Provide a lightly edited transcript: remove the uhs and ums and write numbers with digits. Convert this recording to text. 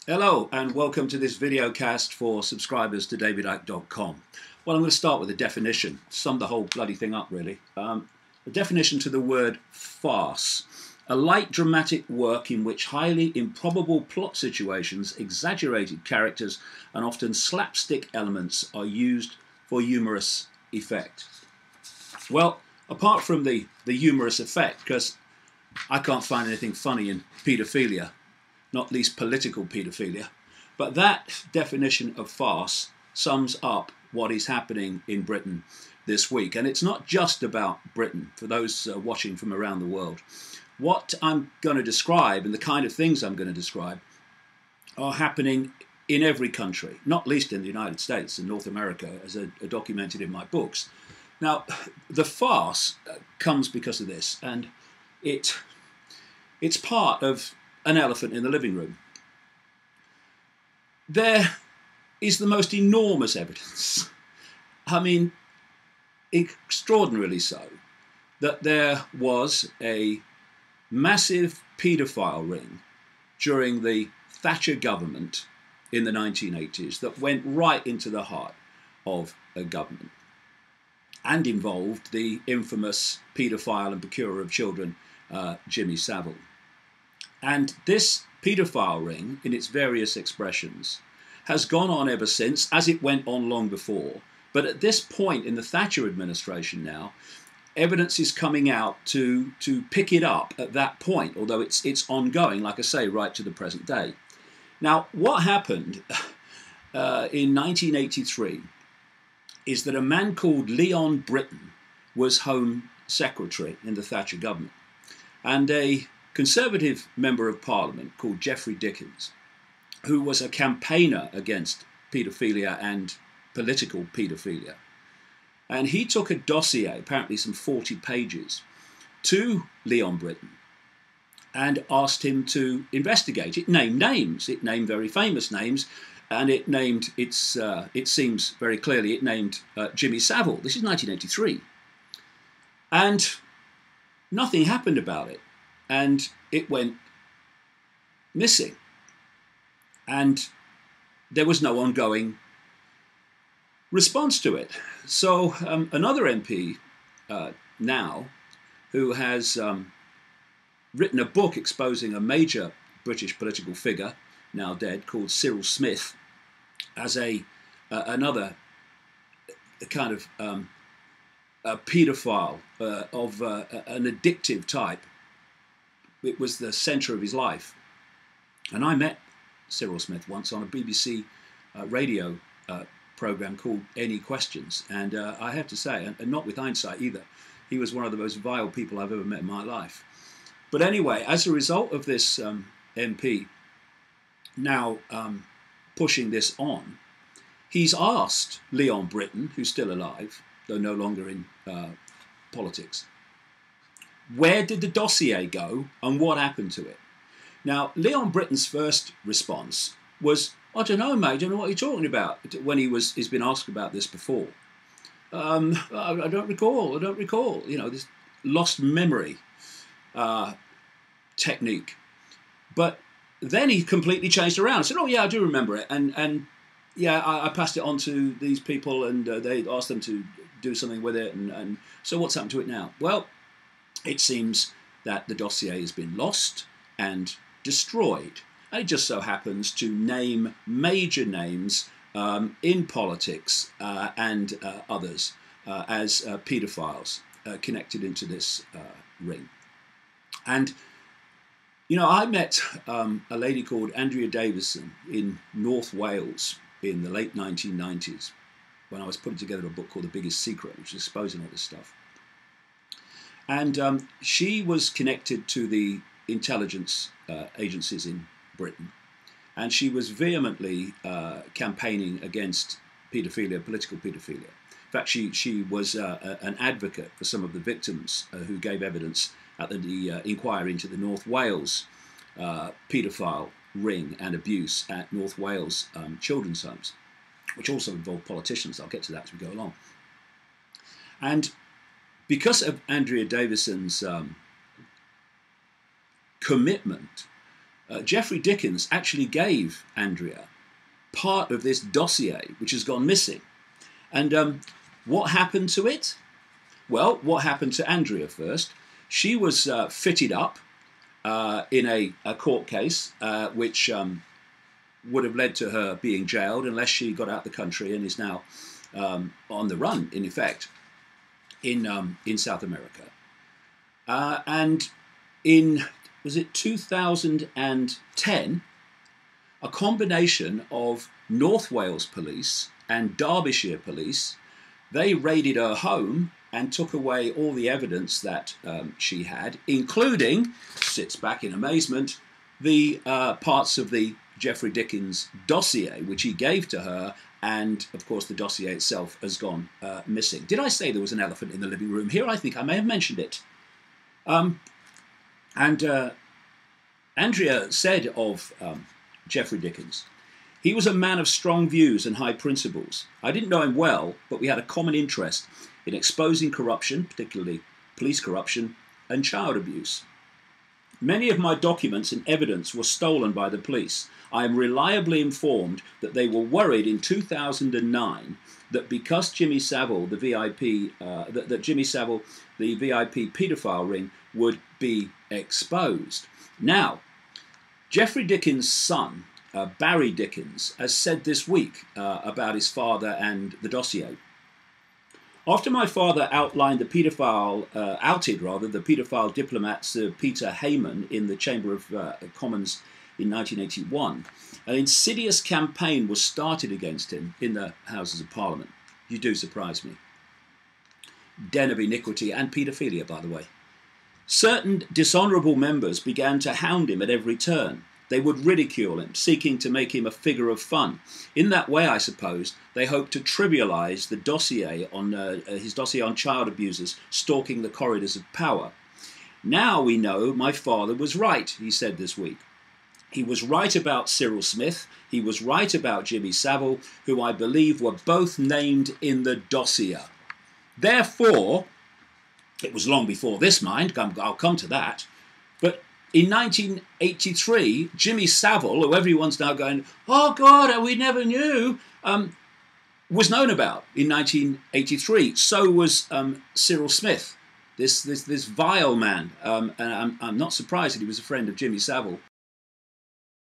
Hello and welcome to this video cast for subscribers to davidicke.com. Well, I'm going to start with a definition, sum the whole bloody thing up really. The definition to the word farce. A light dramatic work in which highly improbable plot situations, exaggerated characters and often slapstick elements are used for humorous effect. Well, apart from the humorous effect, because I can't find anything funny in paedophilia, not least political paedophilia. But that definition of farce sums up what is happening in Britain this week. And it's not just about Britain, for those watching from around the world. What I'm going to describe and the kind of things I'm going to describe are happening in every country, not least in the United States and North America, as are documented in my books. Now, the farce comes because of this, and it's part of an elephant in the living room. There is the most enormous evidence, I mean, extraordinarily so, that there was a massive paedophile ring during the Thatcher government in the 1980s that went right into the heart of a government and involved the infamous paedophile and procurer of children, Jimmy Savile. And this paedophile ring, in its various expressions, has gone on ever since, as it went on long before. But at this point in the Thatcher administration now, evidence is coming out to pick it up at that point, although it's ongoing, like I say, right to the present day. Now, what happened in 1983 is that a man called Leon Brittan was Home Secretary in the Thatcher government, and a Conservative member of Parliament called Geoffrey Dickens, who was a campaigner against paedophilia and political paedophilia. And he took a dossier, apparently some 40 pages, to Leon Brittan and asked him to investigate. It named names, it named very famous names, and it named, it seems very clearly, it named Jimmy Savile. This is 1983. And nothing happened about it. And it went missing. And there was no ongoing response to it. So another MP now, who has written a book exposing a major British political figure, now dead, called Cyril Smith, as another kind of a paedophile of an addictive type. It was the centre of his life. And I met Cyril Smith once on a BBC radio programme called Any Questions. And I have to say, and not with hindsight either, he was one of the most vile people I've ever met in my life. But anyway, as a result of this MP now pushing this on, he's asked Leon Brittan, who's still alive, though no longer in politics, where did the dossier go and what happened to it? Now, Leon Brittan's first response was, I don't know, mate, I don't know what you're talking about, when he's been asked about this before. I don't recall, you know, this lost memory technique. But then he completely changed around and said, oh yeah, I do remember it. And yeah, I passed it on to these people and they asked them to do something with it. And so what's happened to it now? Well, it seems that the dossier has been lost and destroyed. And it just so happens to name major names in politics and others as paedophiles connected into this ring. And, you know, I met a lady called Andrea Davison in North Wales in the late 1990s when I was putting together a book called The Biggest Secret, which is exposing all this stuff. And she was connected to the intelligence agencies in Britain, and she was vehemently campaigning against paedophilia, political paedophilia. In fact, she was an advocate for some of the victims who gave evidence at the inquiry into the North Wales paedophile ring and abuse at North Wales children's homes, which also involved politicians. I'll get to that as we go along. And because of Andrea Davison's commitment Geoffrey Dickens actually gave Andrea part of this dossier, which has gone missing. And what happened to it? Well, what happened to Andrea first? She was fitted up in a court case, which would have led to her being jailed unless she got out of the country and is now on the run, in effect, in South America. And in, was it 2010, a combination of North Wales police and Derbyshire police, they raided her home and took away all the evidence that she had, including, sits back in amazement, the parts of the Geoffrey Dickens dossier, which he gave to her, and of course the dossier itself has gone missing. Did I say there was an elephant in the living room here? I think I may have mentioned it. Andrea said of Geoffrey Dickens, "He was a man of strong views and high principles. I didn't know him well, but we had a common interest in exposing corruption, particularly police corruption, and child abuse. Many of my documents and evidence were stolen by the police. I am reliably informed that they were worried in 2009 that because Jimmy Savile, the VIP, that Jimmy Savile, the VIP paedophile ring, would be exposed." Now, Geoffrey Dickens' son, Barry Dickens, has said this week about his father and the dossier. "After my father outed the paedophile diplomat Sir Peter Hayman in the Chamber of Commons in 1981, an insidious campaign was started against him in the Houses of Parliament." You do surprise me. Den of iniquity and paedophilia, by the way. "Certain dishonourable members began to hound him at every turn. They would ridicule him, seeking to make him a figure of fun. In that way, I suppose, they hoped to trivialise the dossier on his dossier on child abusers stalking the corridors of power. Now we know my father was right," he said this week. "He was right about Cyril Smith. He was right about Jimmy Savile, who I believe were both named in the dossier. Therefore," it was long before this, mind, I'll come to that, but in 1983, Jimmy Savile, who everyone's now going, "Oh God, we never knew," was known about in 1983. So was Cyril Smith, this vile man. And I'm not surprised that he was a friend of Jimmy Savile.